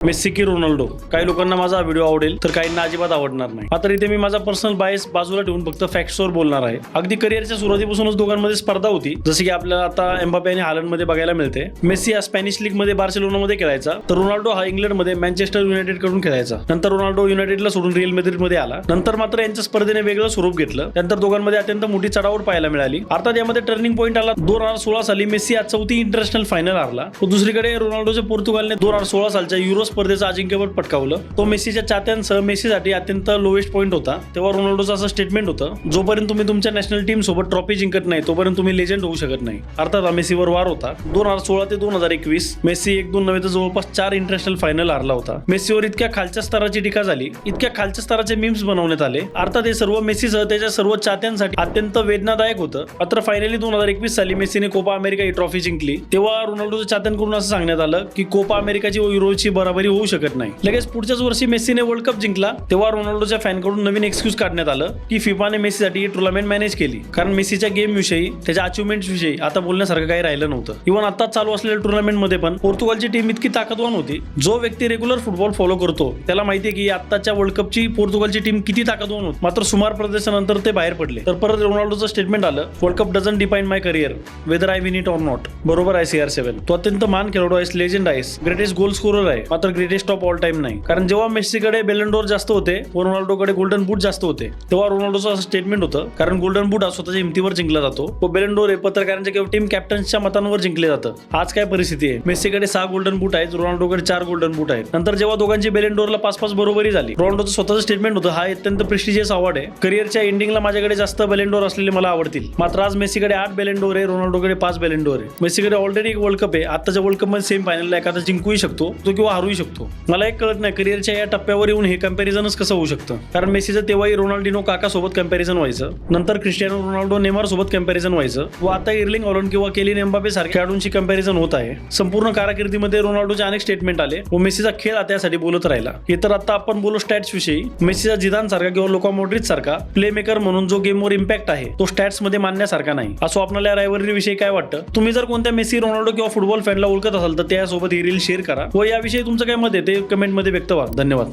Messi की Ronaldo. काही लोकांना माझा व्हिडिओ आवडेल तर काहींना अजिबात आवडणार नाही. मात्र इथे मी माझा पर्सनल बायस बाजूला ठेवून फक्त फॅक्ट्सवर बोलणार आहे. अगदी करिअरच्या सुरुवातीपासूनच दोघांमध्ये स्पर्धा होती, जसे की आपल्याला आता एम्बापे आणि हालंड मध्ये बघायला मिळते. मेस्सी हा स्पॅनिश लीग मध्ये बार्सिलोनामध्ये खेळायचा, तर रोनाल्डो हा इंग्लंड मध्ये मँचेस्टर युनायटेड कडून खेळायचा. नंतर रोनाल्डो युनायटेडला सोडून रिअल मॅड्रिड मध्ये आला. नंतर मात्र यांच्या स्पर्धेने वेगळं स्वरूप घेतलं. त्यानंतर दोघांमध्ये अत्यंत मोठी चढाओढ पाहायला मिळाली. अर्थात यामध्ये टर्निंग पॉईंट आला 2016 साली मेस्सी आज 4थी इंटरनॅशनल फायनल हारला. तो दुसरीकडे रोनाल्डोच्या पोर्तुगालने 2016 सालच्या युरो स्पर्धेचं अजिंक्यपद पटकावलं. तो मेस्सीच्या चाहत्यांसह मेस्सीसाठी अत्यंत लोएस्ट पॉईंट होता. तेव्हा रोनाल्डोचं असं स्टेटमेंट होतं, जोपर्यंत तुम्ही तुमच्या नॅशनल टीम सोबत ट्रॉफी जिंकत नाही तोपर्यंत तुम्ही लेजंड होऊ शकत नाही. अर्थात हा मेस्सीवर वार होता. 2016 ते 2021 मेस्सी 1-2 नव्हे तर जवळपास 4 इंटरनॅशनल फायनल हारला होता. मेस्सीवर इतक्या खालच्या स्तराची टीका झाली, इतक्या खालच्या स्तराचे मीम्स बनवण्यात आले. अर्थात हे सर्व मेस्सीसह त्याच्या सर्व चाहत्यांसाठी अत्यंत वेदनादायक होतं. मात्र फायनली 2021 साली मेस्सीने कोपा अमेरिका ही ट्रॉफी जिंकली. तेव्हा रोनाल्डोच्या चाहत्यांकडून असं सांगण्यात आलं की कोपा अमेरिकाची व युरोची बराबरी होऊ शकत नाही. लगेच पुढच्याच वर्षी मेस्सीने वर्ल्ड कप जिंकला. तेव्हा रोनाल्डोच्या फॅनकडून नवीन एक्सक्यूज काढण्यात आलं की फिफाने मेस्सीसाठी ही टुर्नामेंट मॅनेज केली, कारण मेस्सीच्या गेम विषयी, त्याच्या अचिव्हमेंट्स विषयी आता बोलण्यासारखं काही राहिलं नव्हतं. इव्हन आता चालू असलेल्या टुर्नामेंट मध्ये पण पोर्तुगालची टीम इतकी ताकदवान होती. जो व्यक्ती रेग्युलर फुटबॉल फॉलो करतो त्याला माहिती आहे की आताच्या वर्ल्ड कपची पोर्तुगालची टीम किती ताकदवान होती. मात्र सुमार प्रदर्शनानंतर ते बाहेर पडले. तर परत रोनाल्डोचं स्टेटमेंट आलं, world cup doesn't define my career, whether I win it or not. बरोबर आहे CR7. तो अत्यंत महान खेळाडू आहे, लेजंड आहे, ग्रेटेस्ट गोल स्कोरर आहे, मात्र ग्रेटेस्ट ऑफ ऑल टाइम नाही. कारण जेव्हा मेस्सीकडे बॅलन डोर जास्त होते व रोनाल्डोकडे गोल्डन बूट जास्त होते, तेव्हा रोनाल्डोचं असं स्टेटमेंट होतं, कारण गोल्डन बूट हा स्वतःच्या हिमतीवर जिंकला जातो व बॅलन डोर हे पत्रकारांच्या किंवा टीम कॅप्टन्सच्या मतांवर जिंकले जातं. आज काय परिस्थिती आहे, मेस्सीकडे 6 गोल्डन बूट आहेत, रोनाल्डोकडे 4 गोल्डन बूट आहेत. नंतर जेव्हा दोघांची बॅलन डोरला 5-5 बरोबरी झाली, रोनाल्डोचं स्वतःचं स्टेटमेंट होतं, हा अत्यंत प्रेस्टिजियस अवॉर्ड आहे. करिअरच्या एंडिंगला माझ्याकडे जास्त बॅलन डोर असलेले मला आवडतील. मात्र आज मेस्सीकडे 8 बॅलन डोर आहे, रोनाल्डोकडे 5 बॅलन डोर आहे. मेस्सीकडे ऑलरेडी एक वर्ल्ड कप आहे. आताच्या वर्ल्ड कप मध्ये सेम फायनलला एखादा जिंकूही शकतो तो किंवा हारूही शकतो. मला एक कळत नाही, करिअरच्या या टप्प्यावर येऊन हे कम्पॅरिझनच कसं होऊ शकतं. कारण मेस्सीचं तेव्हाही रोनाल्डिनो काका सोबत कम्पॅरिझन व्हायचं, नंतर क्रिस्टियानो रोनाल्डो नेमार सोबत कम्पॅरिझन व्हायचं व आता इर्लिंग हॉलंड किंवा केलिन एम्बापे सारख्या खेळाडूंची कम्पॅरिझन होत आहे. संपूर्ण कारकिर्दीमध्ये रोनाल्डोचे अनेक स्टेटमेंट आले व मेस्सीचा खेळ आता यासाठी बोलत राहिला. हे तर आता आपण बोलू स्टॅट्स विषयी. मेस्सीचा जिदान सारखा किंवा लुका मॉड्रिच सारखा प्ले मेकर म्हणून जो गेमवर इम्पॅक्ट आहे तो स्टॅट्स मध्ये मानण्यासारखा नाही. असो, आपल्याला या रायव्हलरी विषयी काय वाटतं? तुम्ही जर कोणत्या मेस्सी, रोनाल्डो किंवा फुटबॉल फॅनला ओळखत असाल तर त्यासोबत ही रील शेअर करा व याविषयी तुमचं काय मत आहे ते कमेंटमध्ये व्यक्त व्हा. धन्यवाद.